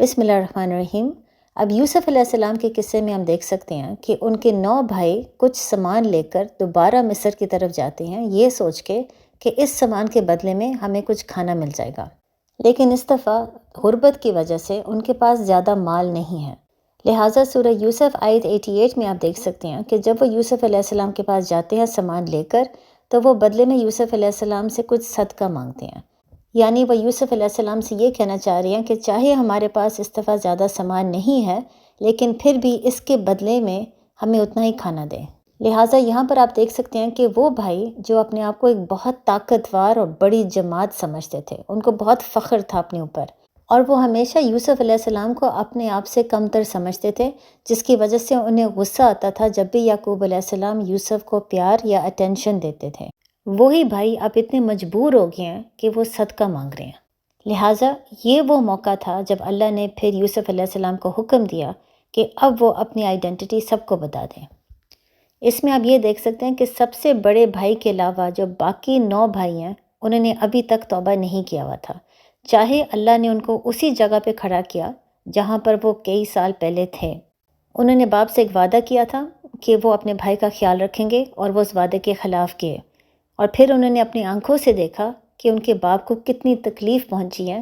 بسم اللہ الرحمن الرحیم۔ اب یوسف علیہ السلام کے قصے میں ہم دیکھ سکتے ہیں کہ ان کے 9 بھائی کچھ سامان لے کر دوبارہ مصر کی طرف جاتے ہیں، یہ سوچ کے کہ اس سامان کے بدلے میں ہمیں کچھ کھانا مل جائے گا، لیکن اس دفعہ غربت کی وجہ سے ان کے پاس زیادہ مال نہیں ہے۔ لہٰذا سورہ یوسف آیت 88 میں آپ دیکھ سکتے ہیں کہ جب وہ یوسف علیہ السلام کے پاس جاتے ہیں سامان لے کر، تو وہ بدلے میں یوسف علیہ السلام سے کچھ صدقہ مانگتے ہیں، یعنی وہ یوسف علیہ السلام سے یہ کہنا چاہ رہے ہیں کہ چاہے ہمارے پاس اس دفعہ زیادہ سامان نہیں ہے، لیکن پھر بھی اس کے بدلے میں ہمیں اتنا ہی کھانا دیں۔ لہٰذا یہاں پر آپ دیکھ سکتے ہیں کہ وہ بھائی جو اپنے آپ کو ایک بہت طاقتور اور بڑی جماعت سمجھتے تھے، ان کو بہت فخر تھا اپنے اوپر، اور وہ ہمیشہ یوسف علیہ السلام کو اپنے آپ سے کمتر سمجھتے تھے، جس کی وجہ سے انہیں غصہ آتا تھا جب بھی یعقوب علیہ السلام یوسف کو پیار یا اٹینشن دیتے تھے۔ وہی بھائی اب اتنے مجبور ہو گئے ہیں کہ وہ صدقہ مانگ رہے ہیں۔ لہٰذا یہ وہ موقع تھا جب اللہ نے پھر یوسف علیہ السلام کو حکم دیا کہ اب وہ اپنی آئیڈینٹی سب کو بتا دیں۔ اس میں آپ یہ دیکھ سکتے ہیں کہ سب سے بڑے بھائی کے علاوہ جو باقی 9 بھائی ہیں، انہوں نے ابھی تک توبہ نہیں کیا ہوا تھا، چاہے اللہ نے ان کو اسی جگہ پہ کھڑا کیا جہاں پر وہ کئی سال پہلے تھے۔ انہوں نے باپ سے ایک وعدہ کیا تھا کہ وہ اپنے بھائی کا خیال رکھیں گے، اور وہ اس وعدے کے خلاف کیے، اور پھر انہوں نے اپنی آنکھوں سے دیکھا کہ ان کے باپ کو کتنی تکلیف پہنچی ہے،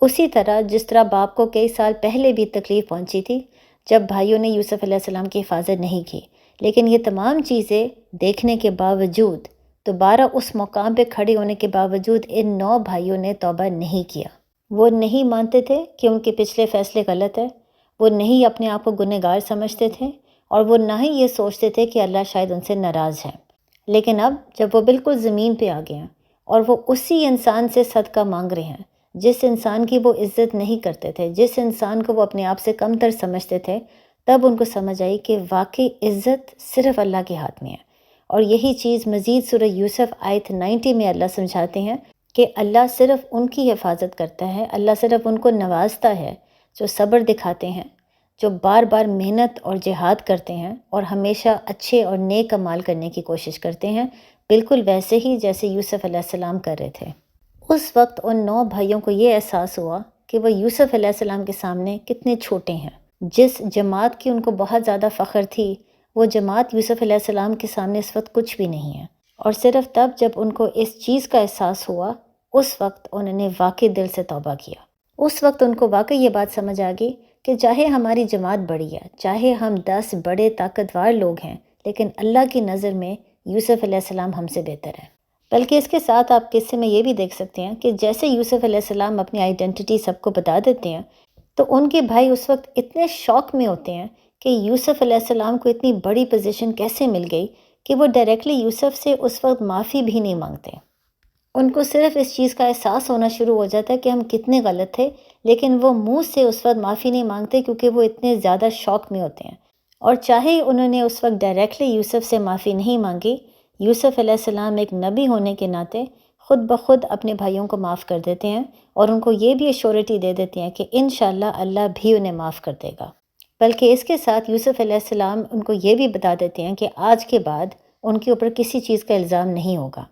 اسی طرح جس طرح باپ کو کئی سال پہلے بھی تکلیف پہنچی تھی جب بھائیوں نے یوسف علیہ السلام کی حفاظت نہیں کی۔ لیکن یہ تمام چیزیں دیکھنے کے باوجود، دوبارہ اس مقام پہ کھڑے ہونے کے باوجود، ان 9 بھائیوں نے توبہ نہیں کیا۔ وہ نہیں مانتے تھے کہ ان کے پچھلے فیصلے غلط ہے، وہ نہیں اپنے آپ کو گنہگار سمجھتے تھے، اور وہ نہ ہی یہ سوچتے تھے کہ اللہ شاید ان سے ناراض ہے۔ لیکن اب جب وہ بالکل زمین پہ آ گئے ہیں اور وہ اسی انسان سے صدقہ مانگ رہے ہیں جس انسان کی وہ عزت نہیں کرتے تھے، جس انسان کو وہ اپنے آپ سے کمتر سمجھتے تھے، تب ان کو سمجھ آئی کہ واقعی عزت صرف اللہ کے ہاتھ میں ہے۔ اور یہی چیز مزید سورہ یوسف آیت 90 میں اللہ سمجھاتے ہیں کہ اللہ صرف ان کی حفاظت کرتا ہے، اللہ صرف ان کو نوازتا ہے جو صبر دکھاتے ہیں، جو بار بار محنت اور جہاد کرتے ہیں، اور ہمیشہ اچھے اور نیک اعمال کرنے کی کوشش کرتے ہیں، بالکل ویسے ہی جیسے یوسف علیہ السلام کر رہے تھے۔ اس وقت ان 9 بھائیوں کو یہ احساس ہوا کہ وہ یوسف علیہ السلام کے سامنے کتنے چھوٹے ہیں۔ جس جماعت کی ان کو بہت زیادہ فخر تھی، وہ جماعت یوسف علیہ السلام کے سامنے اس وقت کچھ بھی نہیں ہے۔ اور صرف تب جب ان کو اس چیز کا احساس ہوا، اس وقت انہوں نے واقعی دل سے توبہ کیا۔ اس وقت ان کو واقعی یہ بات سمجھ آ گئی کہ چاہے ہماری جماعت بڑی ہے، چاہے ہم 10 بڑے طاقتور لوگ ہیں، لیکن اللہ کی نظر میں یوسف علیہ السلام ہم سے بہتر ہے۔ بلکہ اس کے ساتھ آپ قصے میں یہ بھی دیکھ سکتے ہیں کہ جیسے یوسف علیہ السلام اپنی آئیڈینٹی سب کو بتا دیتے ہیں، تو ان کے بھائی اس وقت اتنے شوق میں ہوتے ہیں کہ یوسف علیہ السلام کو اتنی بڑی پوزیشن کیسے مل گئی کہ وہ ڈائریکٹلی یوسف سے اس وقت معافی بھی نہیں مانگتے۔ ان کو صرف اس چیز کا احساس ہونا شروع ہو جاتا ہے کہ ہم کتنے غلط تھے، لیکن وہ منہ سے اس وقت معافی نہیں مانگتے کیونکہ وہ اتنے زیادہ شوق میں ہوتے ہیں۔ اور چاہے انہوں نے اس وقت ڈائریکٹلی یوسف سے معافی نہیں مانگی، یوسف علیہ السلام ایک نبی ہونے کے ناطے خود بخود اپنے بھائیوں کو معاف کر دیتے ہیں، اور ان کو یہ بھی ایشورٹی دے دیتے ہیں کہ انشاءاللہ اللہ بھی انہیں معاف کر دے گا۔ بلکہ اس کے ساتھ یوسف علیہ السلام ان کو یہ بھی بتا دیتے ہیں کہ آج کے بعد ان کے اوپر کسی چیز کا الزام نہیں ہوگا۔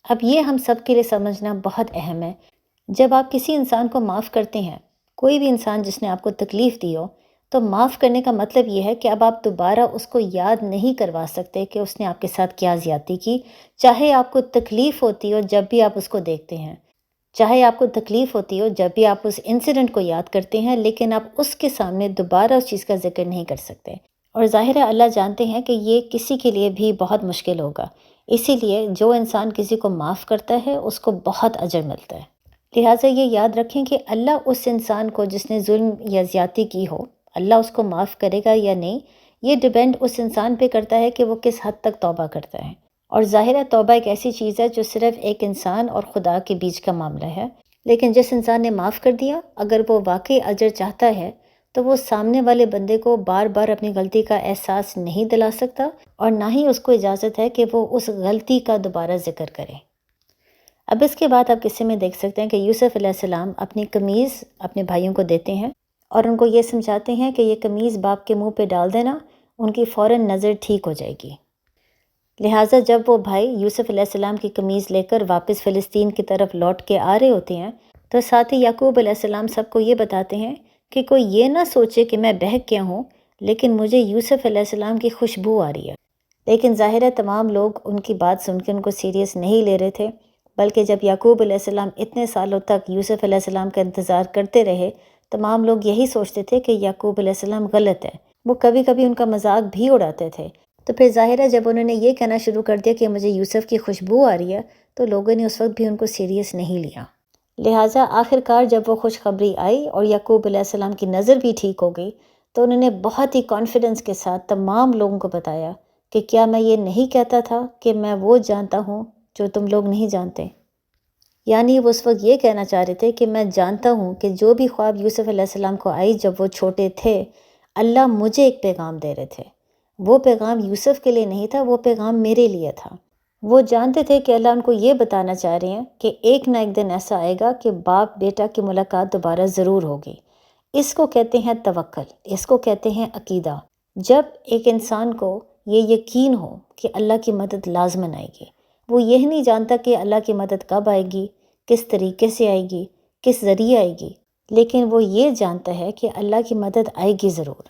اب یہ ہم سب کے لیے سمجھنا بہت اہم ہے۔ جب آپ کسی انسان کو معاف کرتے ہیں، کوئی بھی انسان جس نے آپ کو تکلیف دی ہو، تو معاف کرنے کا مطلب یہ ہے کہ اب آپ دوبارہ اس کو یاد نہیں کروا سکتے کہ اس نے آپ کے ساتھ کیا زیادتی کی، چاہے آپ کو تکلیف ہوتی ہو جب بھی آپ اس کو دیکھتے ہیں، چاہے آپ کو تکلیف ہوتی ہو جب بھی آپ اس انسیڈنٹ کو یاد کرتے ہیں، لیکن آپ اس کے سامنے دوبارہ اس چیز کا ذکر نہیں کر سکتے۔ اور ظاہر ہے اللہ جانتے ہیں کہ یہ کسی کے لیے بھی بہت مشکل ہوگا، اسی لیے جو انسان کسی کو معاف کرتا ہے اس کو بہت اجر ملتا ہے۔ لہٰذا یہ یاد رکھیں کہ اللہ اس انسان کو جس نے ظلم یا زیادتی کی ہو، اللہ اس کو معاف کرے گا یا نہیں، یہ ڈیپینڈ اس انسان پہ کرتا ہے کہ وہ کس حد تک توبہ کرتا ہے۔ اور ظاہر ہے توبہ ایک ایسی چیز ہے جو صرف ایک انسان اور خدا کے بیچ کا معاملہ ہے، لیکن جس انسان نے معاف کر دیا، اگر وہ واقعی اجر چاہتا ہے تو وہ سامنے والے بندے کو بار بار اپنی غلطی کا احساس نہیں دلا سکتا، اور نہ ہی اس کو اجازت ہے کہ وہ اس غلطی کا دوبارہ ذکر کرے۔ اب اس کے بعد آپ قصے میں دیکھ سکتے ہیں کہ یوسف علیہ السلام اپنی قمیض اپنے بھائیوں کو دیتے ہیں، اور ان کو یہ سمجھاتے ہیں کہ یہ قمیض باپ کے منہ پہ ڈال دینا، ان کی فوراً نظر ٹھیک ہو جائے گی۔ لہٰذا جب وہ بھائی یوسف علیہ السلام کی قمیض لے کر واپس فلسطین کی طرف لوٹ کے آ رہے ہوتے ہیں، تو ساتھ ہی یعقوب علیہ السلام سب کو یہ بتاتے ہیں کہ کوئی یہ نہ سوچے کہ میں بہک گیا ہوں، لیکن مجھے یوسف علیہ السلام کی خوشبو آ رہی ہے۔ لیکن ظاہر ہے تمام لوگ ان کی بات سن کے ان کو سیریس نہیں لے رہے تھے، بلکہ جب یعقوب علیہ السلام اتنے سالوں تک یوسف علیہ السلام کا انتظار کرتے رہے، تمام لوگ یہی سوچتے تھے کہ یعقوب علیہ السلام غلط ہے۔ وہ کبھی کبھی ان کا مذاق بھی اڑاتے تھے۔ تو پھر ظاہر ہے جب انہوں نے یہ کہنا شروع کر دیا کہ مجھے یوسف کی خوشبو آ رہی ہے، تو لوگوں نے اس وقت بھی ان کو سیریس نہیں لیا۔ لہٰذا آخرکار جب وہ خوشخبری آئی اور یعقوب علیہ السلام کی نظر بھی ٹھیک ہو گئی، تو انہوں نے بہت ہی کانفیڈنس کے ساتھ تمام لوگوں کو بتایا کہ کیا میں یہ نہیں کہتا تھا کہ میں وہ جانتا ہوں جو تم لوگ نہیں جانتے۔ یعنی وہ اس وقت یہ کہنا چاہ رہے تھے کہ میں جانتا ہوں کہ جو بھی خواب یوسف علیہ السلام کو آئی جب وہ چھوٹے تھے، اللہ مجھے ایک پیغام دے رہے تھے۔ وہ پیغام یوسف کے لیے نہیں تھا، وہ پیغام میرے لیے تھا۔ وہ جانتے تھے کہ اللہ ان کو یہ بتانا چاہ رہے ہیں کہ ایک نہ ایک دن ایسا آئے گا کہ باپ بیٹا کی ملاقات دوبارہ ضرور ہوگی۔ اس کو کہتے ہیں توکل، اس کو کہتے ہیں عقیدہ۔ جب ایک انسان کو یہ یقین ہو کہ اللہ کی مدد لازماً آئے گی، وہ یہ نہیں جانتا کہ اللہ کی مدد کب آئے گی، کس طریقے سے آئے گی، کس ذریعے آئے گی، لیکن وہ یہ جانتا ہے کہ اللہ کی مدد آئے گی ضرور۔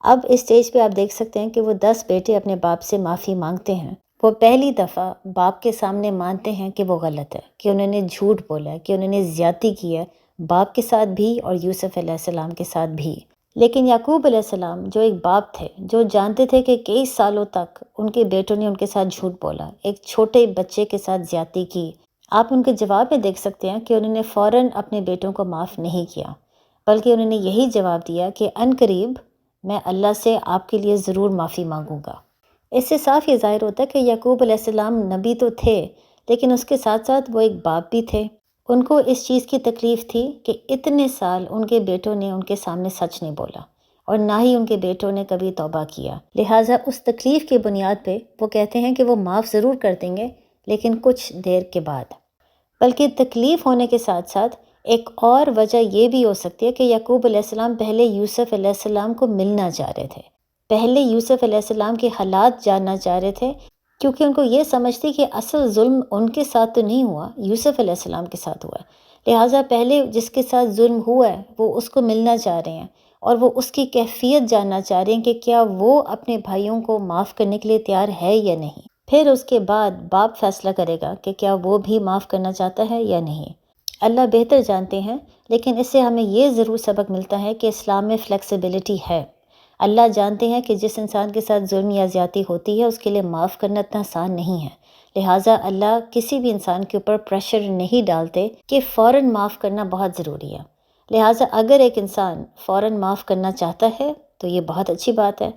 اب اس سٹیج پہ آپ دیکھ سکتے ہیں کہ وہ 10 بیٹے اپنے باپ سے معافی مانگتے ہیں۔ وہ پہلی دفعہ باپ کے سامنے مانتے ہیں کہ وہ غلط ہے، کہ انہوں نے جھوٹ بولا ہے، کہ انہوں نے زیادتی کی ہے، باپ کے ساتھ بھی اور یوسف علیہ السلام کے ساتھ بھی۔ لیکن یعقوب علیہ السلام جو ایک باپ تھے، جو جانتے تھے کہ کئی سالوں تک ان کے بیٹوں نے ان کے ساتھ جھوٹ بولا، ایک چھوٹے بچے کے ساتھ زیادتی کی، آپ ان کے جواب میں دیکھ سکتے ہیں کہ انہوں نے فوراً اپنے بیٹوں کو معاف نہیں کیا، بلکہ انہوں نے یہی جواب دیا کہ عنقریب میں اللہ سے آپ کے لیے ضرور معافی مانگوں گا۔ اس سے صاف یہ ظاہر ہوتا ہے کہ یعقوب علیہ السلام نبی تو تھے، لیکن اس کے ساتھ ساتھ وہ ایک باپ بھی تھے۔ ان کو اس چیز کی تکلیف تھی کہ اتنے سال ان کے بیٹوں نے ان کے سامنے سچ نہیں بولا، اور نہ ہی ان کے بیٹوں نے کبھی توبہ کیا۔ لہٰذا اس تکلیف کی بنیاد پہ وہ کہتے ہیں کہ وہ معاف ضرور کر دیں گے، لیکن کچھ دیر کے بعد۔ بلکہ تکلیف ہونے کے ساتھ ساتھ ایک اور وجہ یہ بھی ہو سکتی ہے کہ یعقوب علیہ السلام پہلے یوسف علیہ السلام کو ملنا چاہ رہے تھے، پہلے یوسف علیہ السلام کے حالات جاننا چاہ رہے تھے، کیونکہ ان کو یہ سمجھتی کہ اصل ظلم ان کے ساتھ تو نہیں ہوا، یوسف علیہ السلام کے ساتھ ہوا ہے۔ لہٰذا پہلے جس کے ساتھ ظلم ہوا ہے وہ اس کو ملنا چاہ رہے ہیں، اور وہ اس کی کیفیت جاننا چاہ رہے ہیں کہ کیا وہ اپنے بھائیوں کو معاف کرنے کے لیے تیار ہے یا نہیں۔ پھر اس کے بعد باپ فیصلہ کرے گا کہ کیا وہ بھی معاف کرنا چاہتا ہے یا نہیں۔ اللہ بہتر جانتے ہیں، لیکن اس سے ہمیں یہ ضرور سبق ملتا ہے کہ اسلام میں فلیکسیبلٹی ہے۔ اللہ جانتے ہیں کہ جس انسان کے ساتھ ظلم یا زیادتی ہوتی ہے اس کے لیے معاف کرنا اتنا آسان نہیں ہے، لہٰذا اللہ کسی بھی انسان کے اوپر پریشر نہیں ڈالتے کہ فوراً معاف کرنا بہت ضروری ہے۔ لہٰذا اگر ایک انسان فوراً معاف کرنا چاہتا ہے تو یہ بہت اچھی بات ہے،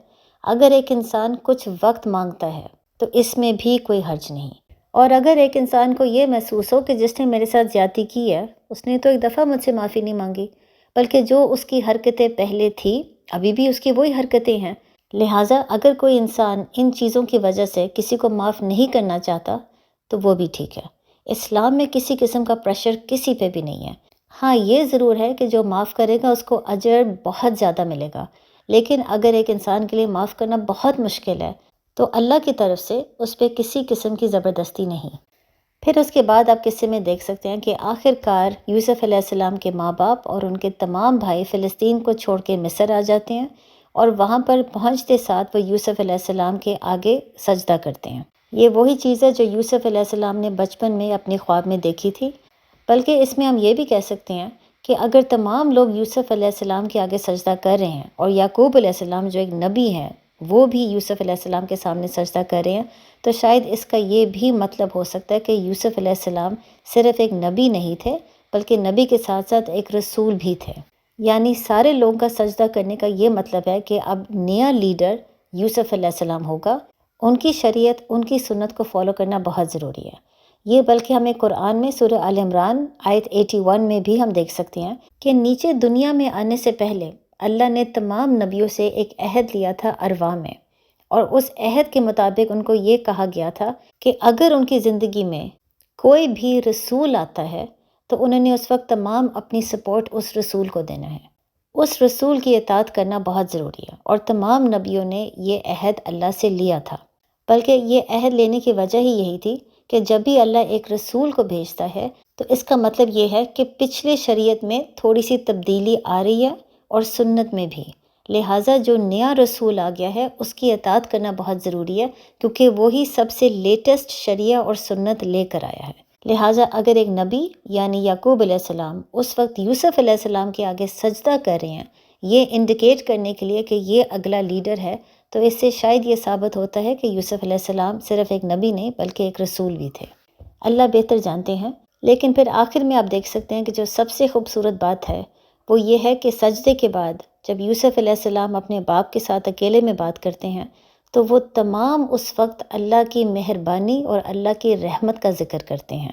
اگر ایک انسان کچھ وقت مانگتا ہے تو اس میں بھی کوئی حرج نہیں، اور اگر ایک انسان کو یہ محسوس ہو کہ جس نے میرے ساتھ زیادتی کی ہے اس نے تو ایک دفعہ مجھ سے معافی نہیں مانگی، بلکہ جو اس کی حرکتیں پہلے تھی ابھی بھی اس کی وہی حرکتیں ہیں، لہٰذا اگر کوئی انسان ان چیزوں کی وجہ سے کسی کو معاف نہیں کرنا چاہتا تو وہ بھی ٹھیک ہے۔ اسلام میں کسی قسم کا پریشر کسی پہ بھی نہیں ہے۔ ہاں یہ ضرور ہے کہ جو معاف کرے گا اس کو اجر بہت زیادہ ملے گا، لیکن اگر ایک انسان کے لیے معاف کرنا بہت مشکل ہے تو اللہ کی طرف سے اس پہ کسی قسم کی زبردستی نہیں۔ پھر اس کے بعد آپ قصے میں دیکھ سکتے ہیں کہ آخر کار یوسف علیہ السلام کے ماں باپ اور ان کے تمام بھائی فلسطین کو چھوڑ کے مصر آ جاتے ہیں، اور وہاں پر پہنچتے ساتھ وہ یوسف علیہ السلام کے آگے سجدہ کرتے ہیں۔ یہ وہی چیز ہے جو یوسف علیہ السلام نے بچپن میں اپنے خواب میں دیکھی تھی، بلکہ اس میں ہم یہ بھی کہہ سکتے ہیں کہ اگر تمام لوگ یوسف علیہ السلام کے آگے سجدہ کر رہے ہیں اور یعقوب علیہ السلام جو ایک نبی ہیں وہ بھی یوسف علیہ السلام کے سامنے سجدہ کر رہے ہیں، تو شاید اس کا یہ بھی مطلب ہو سکتا ہے کہ یوسف علیہ السلام صرف ایک نبی نہیں تھے، بلکہ نبی کے ساتھ ساتھ ایک رسول بھی تھے۔ یعنی سارے لوگوں کا سجدہ کرنے کا یہ مطلب ہے کہ اب نیا لیڈر یوسف علیہ السلام ہوگا، ان کی شریعت، ان کی سنت کو فالو کرنا بہت ضروری ہے۔ یہ بلکہ ہمیں قرآن میں سورہ آل عمران آیت 81 میں بھی ہم دیکھ سکتے ہیں کہ نیچے دنیا میں آنے سے پہلے اللہ نے تمام نبیوں سے ایک عہد لیا تھا ارواح میں، اور اس عہد کے مطابق ان کو یہ کہا گیا تھا کہ اگر ان کی زندگی میں کوئی بھی رسول آتا ہے تو انہوں نے اس وقت تمام اپنی سپورٹ اس رسول کو دینا ہے، اس رسول کی اطاعت کرنا بہت ضروری ہے، اور تمام نبیوں نے یہ عہد اللہ سے لیا تھا۔ بلکہ یہ عہد لینے کی وجہ ہی یہی تھی کہ جب بھی اللہ ایک رسول کو بھیجتا ہے تو اس کا مطلب یہ ہے کہ پچھلے شریعت میں تھوڑی سی تبدیلی آ رہی ہے، اور سنت میں بھی، لہٰذا جو نیا رسول آ گیا ہے اس کی اطاعت کرنا بہت ضروری ہے، کیونکہ وہی سب سے لیٹسٹ شریعہ اور سنت لے کر آیا ہے۔ لہٰذا اگر ایک نبی یعنی یعقوب علیہ السلام اس وقت یوسف علیہ السلام کے آگے سجدہ کر رہے ہیں، یہ انڈیکیٹ کرنے کے لیے کہ یہ اگلا لیڈر ہے، تو اس سے شاید یہ ثابت ہوتا ہے کہ یوسف علیہ السلام صرف ایک نبی نہیں بلکہ ایک رسول بھی تھے۔ اللہ بہتر جانتے ہیں، لیکن پھر آخر میں آپ دیکھ سکتے ہیں کہ جو سب سے خوبصورت بات ہے وہ یہ ہے کہ سجدے کے بعد جب یوسف علیہ السلام اپنے باپ کے ساتھ اکیلے میں بات کرتے ہیں تو وہ تمام اس وقت اللہ کی مہربانی اور اللہ کی رحمت کا ذکر کرتے ہیں۔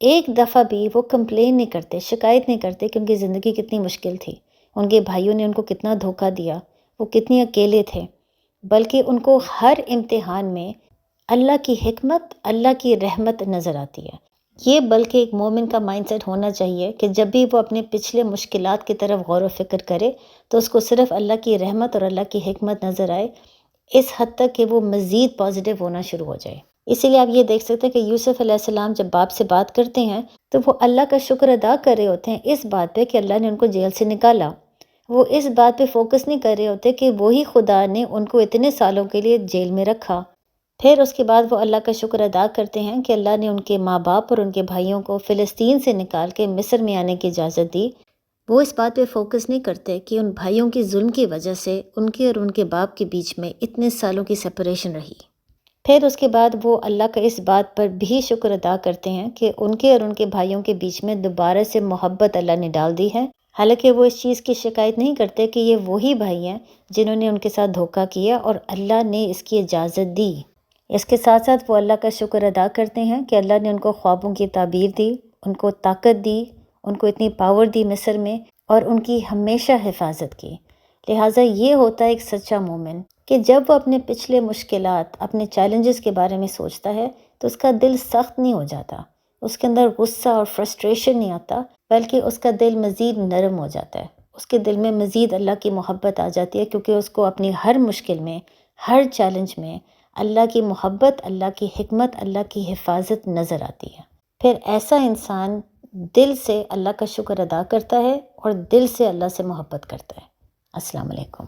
ایک دفعہ بھی وہ کمپلین نہیں کرتے، شکایت نہیں کرتے کہ ان کی زندگی کتنی مشکل تھی، ان کے بھائیوں نے ان کو کتنا دھوکہ دیا، وہ کتنے اکیلے تھے، بلکہ ان کو ہر امتحان میں اللہ کی حکمت، اللہ کی رحمت نظر آتی ہے۔ یہ بلکہ ایک مومن کا مائنڈ سیٹ ہونا چاہیے کہ جب بھی وہ اپنے پچھلے مشکلات کی طرف غور و فکر کرے تو اس کو صرف اللہ کی رحمت اور اللہ کی حکمت نظر آئے، اس حد تک کہ وہ مزید پازیٹیو ہونا شروع ہو جائے۔ اسی لیے آپ یہ دیکھ سکتے ہیں کہ یوسف علیہ السلام جب باپ سے بات کرتے ہیں تو وہ اللہ کا شکر ادا کر رہے ہوتے ہیں اس بات پہ کہ اللہ نے ان کو جیل سے نکالا۔ وہ اس بات پہ فوکس نہیں کر رہے ہوتے کہ وہی خدا نے ان کو اتنے سالوں کے لیے جیل میں رکھا۔ پھر اس کے بعد وہ اللہ کا شکر ادا کرتے ہیں کہ اللہ نے ان کے ماں باپ اور ان کے بھائیوں کو فلسطین سے نکال کے مصر میں آنے کی اجازت دی۔ وہ اس بات پہ فوکس نہیں کرتے کہ ان بھائیوں کی ظلم کی وجہ سے ان کے اور ان کے باپ کے بیچ میں اتنے سالوں کی سپریشن رہی۔ پھر اس کے بعد وہ اللہ کا اس بات پر بھی شکر ادا کرتے ہیں کہ ان کے اور ان کے بھائیوں کے بیچ میں دوبارہ سے محبت اللہ نے ڈال دی ہے، حالانکہ وہ اس چیز کی شکایت نہیں کرتے کہ یہ وہی بھائی ہیں جنہوں نے ان کے ساتھ دھوکہ کیا اور اللہ نے اس کی اجازت دی۔ اس کے ساتھ ساتھ وہ اللہ کا شکر ادا کرتے ہیں کہ اللہ نے ان کو خوابوں کی تعبیر دی، ان کو طاقت دی، ان کو اتنی پاور دی مصر میں، اور ان کی ہمیشہ حفاظت کی۔ لہٰذا یہ ہوتا ہے ایک سچا مومن کہ جب وہ اپنے پچھلے مشکلات، اپنے چیلنجز کے بارے میں سوچتا ہے تو اس کا دل سخت نہیں ہو جاتا، اس کے اندر غصہ اور فرسٹریشن نہیں آتا، بلکہ اس کا دل مزید نرم ہو جاتا ہے، اس کے دل میں مزید اللہ کی محبت آ جاتی ہے، کیونکہ اس کو اپنی ہر مشکل میں، ہر چیلنج میں اللہ کی محبت، اللہ کی حکمت، اللہ کی حفاظت نظر آتی ہے۔ پھر ایسا انسان دل سے اللہ کا شکر ادا کرتا ہے اور دل سے اللہ سے محبت کرتا ہے۔ السلام علیکم۔